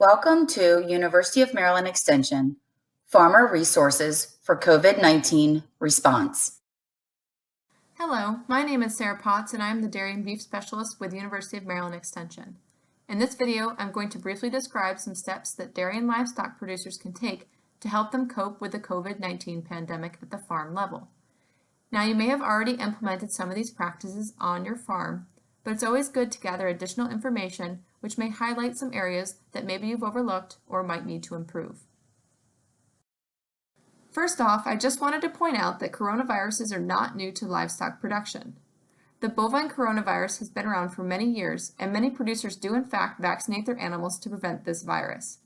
Welcome to University of Maryland Extension, Farmer Resources for COVID-19 Response. Hello, my name is Sarah Potts and I am the Dairy and Beef Specialist with University of Maryland Extension. In this video, I'm going to briefly describe some steps that dairy and livestock producers can take to help them cope with the COVID-19 pandemic at the farm level. Now, you may have already implemented some of these practices on your farm, but it's always good to gather additional information which may highlight some areas that maybe you've overlooked or might need to improve. First off, I just wanted to point out that coronaviruses are not new to livestock production. The bovine coronavirus has been around for many years, and many producers do in fact vaccinate their animals to prevent this virus.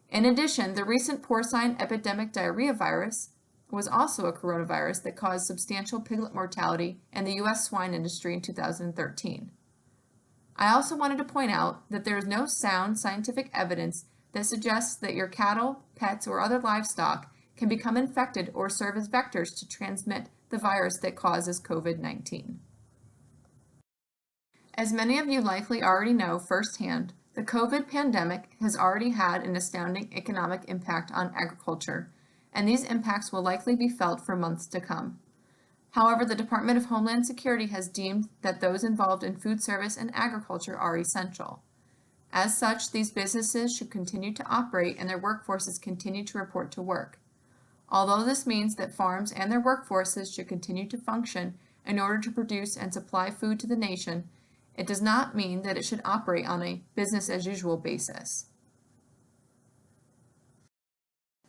In addition, the recent porcine epidemic diarrhea virus was also a coronavirus that caused substantial piglet mortality in the U.S. swine industry in 2013. I also wanted to point out that there is no sound scientific evidence that suggests that your cattle, pets, or other livestock can become infected or serve as vectors to transmit the virus that causes COVID-19. As many of you likely already know firsthand, the COVID pandemic has already had an astounding economic impact on agriculture, and these impacts will likely be felt for months to come. However, the Department of Homeland Security has deemed that those involved in food service and agriculture are essential. As such, these businesses should continue to operate and their workforces continue to report to work. Although this means that farms and their workforces should continue to function in order to produce and supply food to the nation, it does not mean that it should operate on a business-as-usual basis.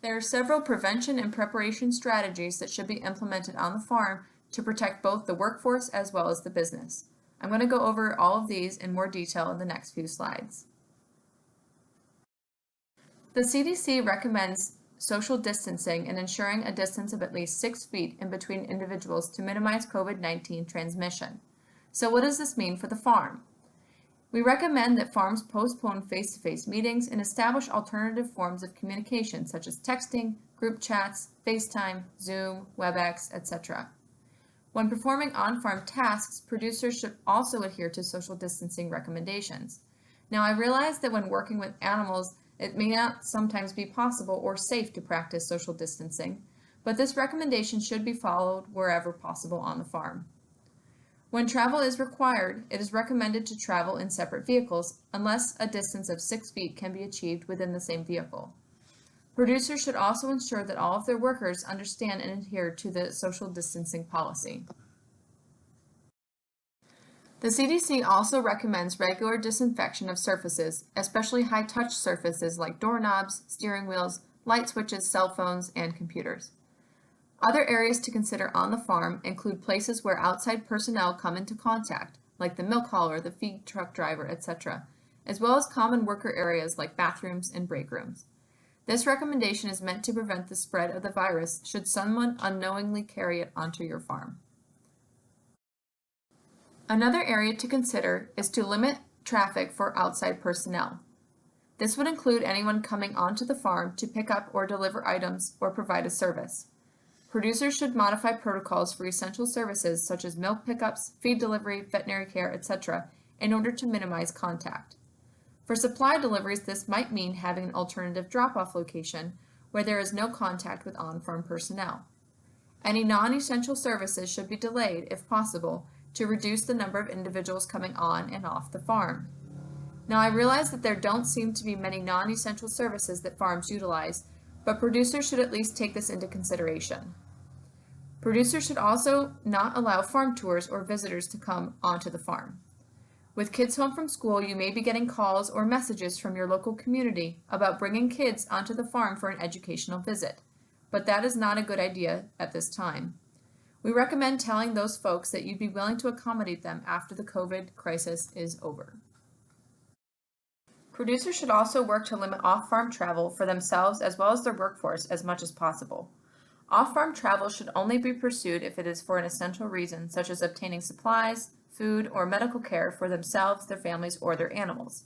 There are several prevention and preparation strategies that should be implemented on the farm to protect both the workforce as well as the business. I'm going to go over all of these in more detail in the next few slides. The CDC recommends social distancing and ensuring a distance of at least 6 feet in between individuals to minimize COVID-19 transmission. So what does this mean for the farm? We recommend that farms postpone face-to-face meetings and establish alternative forms of communication such as texting, group chats, FaceTime, Zoom, WebEx, etc. When performing on-farm tasks, producers should also adhere to social distancing recommendations. Now, I realize that when working with animals, it may not sometimes be possible or safe to practice social distancing, but this recommendation should be followed wherever possible on the farm. When travel is required, it is recommended to travel in separate vehicles unless a distance of 6 feet can be achieved within the same vehicle. Producers should also ensure that all of their workers understand and adhere to the social distancing policy. The CDC also recommends regular disinfection of surfaces, especially high-touch surfaces like doorknobs, steering wheels, light switches, cell phones, and computers. Other areas to consider on the farm include places where outside personnel come into contact, like the milk hauler, the feed truck driver, etc., as well as common worker areas like bathrooms and break rooms. This recommendation is meant to prevent the spread of the virus should someone unknowingly carry it onto your farm. Another area to consider is to limit traffic for outside personnel. This would include anyone coming onto the farm to pick up or deliver items or provide a service. Producers should modify protocols for essential services such as milk pickups, feed delivery, veterinary care, etc., in order to minimize contact. For supply deliveries, this might mean having an alternative drop-off location where there is no contact with on-farm personnel. Any non-essential services should be delayed, if possible, to reduce the number of individuals coming on and off the farm. Now, I realize that there don't seem to be many non-essential services that farms utilize, but producers should at least take this into consideration. Producers should also not allow farm tours or visitors to come onto the farm. With kids home from school, you may be getting calls or messages from your local community about bringing kids onto the farm for an educational visit, but that is not a good idea at this time. We recommend telling those folks that you'd be willing to accommodate them after the COVID crisis is over. Producers should also work to limit off-farm travel for themselves as well as their workforce as much as possible. Off-farm travel should only be pursued if it is for an essential reason, such as obtaining supplies, food, or medical care for themselves, their families, or their animals.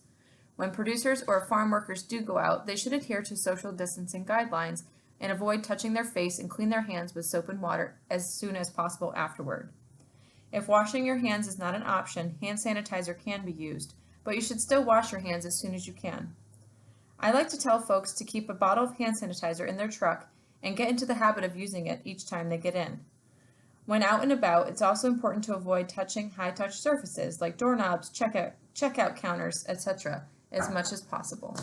When producers or farm workers do go out, they should adhere to social distancing guidelines and avoid touching their face and clean their hands with soap and water as soon as possible afterward. If washing your hands is not an option, hand sanitizer can be used, but you should still wash your hands as soon as you can. I like to tell folks to keep a bottle of hand sanitizer in their truck and get into the habit of using it each time they get in. When out and about, it's also important to avoid touching high-touch surfaces like doorknobs, checkout counters, etc. as much as possible.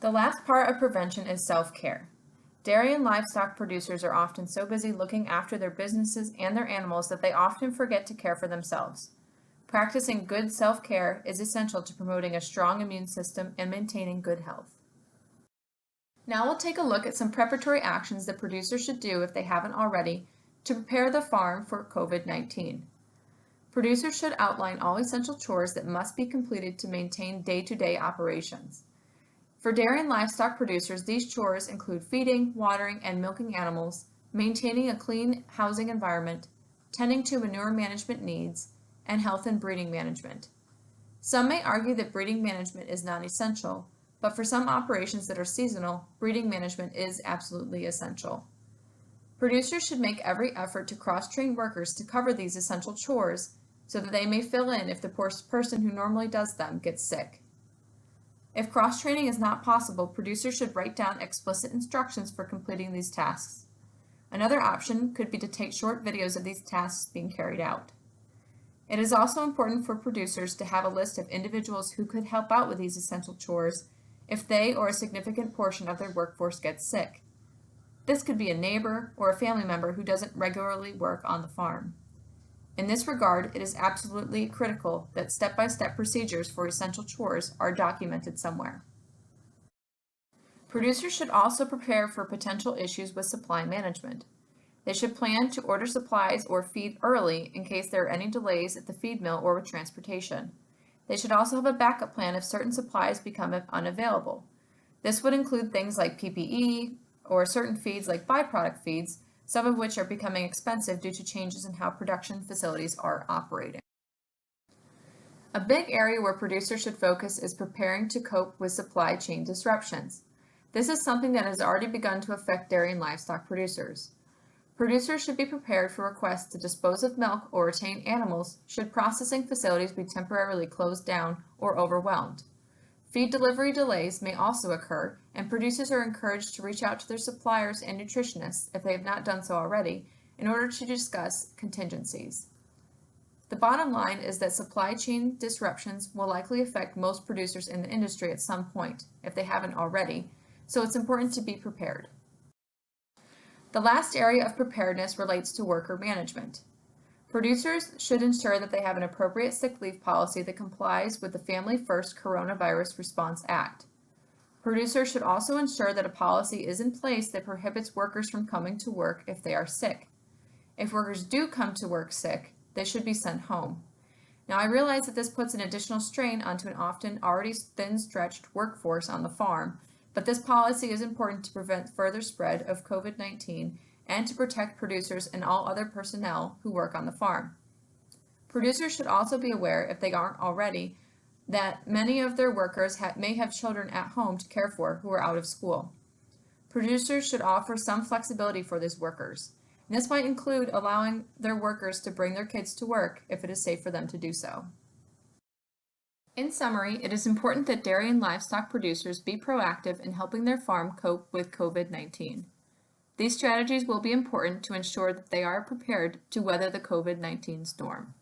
The last part of prevention is self-care. Dairy and livestock producers are often so busy looking after their businesses and their animals that they often forget to care for themselves. Practicing good self-care is essential to promoting a strong immune system and maintaining good health. Now we'll take a look at some preparatory actions that producers should do if they haven't already to prepare the farm for COVID-19. Producers should outline all essential chores that must be completed to maintain day-to-day operations. For dairy and livestock producers, these chores include feeding, watering, and milking animals, maintaining a clean housing environment, tending to manure management needs, and health and breeding management. Some may argue that breeding management is non-essential, but for some operations that are seasonal, breeding management is absolutely essential. Producers should make every effort to cross-train workers to cover these essential chores so that they may fill in if the person who normally does them gets sick. If cross-training is not possible, producers should write down explicit instructions for completing these tasks. Another option could be to take short videos of these tasks being carried out. It is also important for producers to have a list of individuals who could help out with these essential chores if they or a significant portion of their workforce gets sick. This could be a neighbor or a family member who doesn't regularly work on the farm. In this regard, it is absolutely critical that step-by-step procedures for essential chores are documented somewhere. Producers should also prepare for potential issues with supply management. They should plan to order supplies or feed early in case there are any delays at the feed mill or with transportation. They should also have a backup plan if certain supplies become unavailable. This would include things like PPE or certain feeds like byproduct feeds, some of which are becoming expensive due to changes in how production facilities are operating. A big area where producers should focus is preparing to cope with supply chain disruptions. This is something that has already begun to affect dairy and livestock producers. Producers should be prepared for requests to dispose of milk or retain animals should processing facilities be temporarily closed down or overwhelmed. Feed delivery delays may also occur, and producers are encouraged to reach out to their suppliers and nutritionists, if they have not done so already, in order to discuss contingencies. The bottom line is that supply chain disruptions will likely affect most producers in the industry at some point, if they haven't already, so it's important to be prepared. The last area of preparedness relates to worker management. Producers should ensure that they have an appropriate sick leave policy that complies with the Family First Coronavirus Response Act. Producers should also ensure that a policy is in place that prohibits workers from coming to work if they are sick. If workers do come to work sick, they should be sent home. Now, I realize that this puts an additional strain onto an often already thin-stretched workforce on the farm, but this policy is important to prevent further spread of COVID-19 and to protect producers and all other personnel who work on the farm. Producers should also be aware, if they aren't already, that many of their workers may have children at home to care for who are out of school. Producers should offer some flexibility for these workers. And this might include allowing their workers to bring their kids to work if it is safe for them to do so. In summary, it is important that dairy and livestock producers be proactive in helping their farm cope with COVID-19. These strategies will be important to ensure that they are prepared to weather the COVID-19 storm.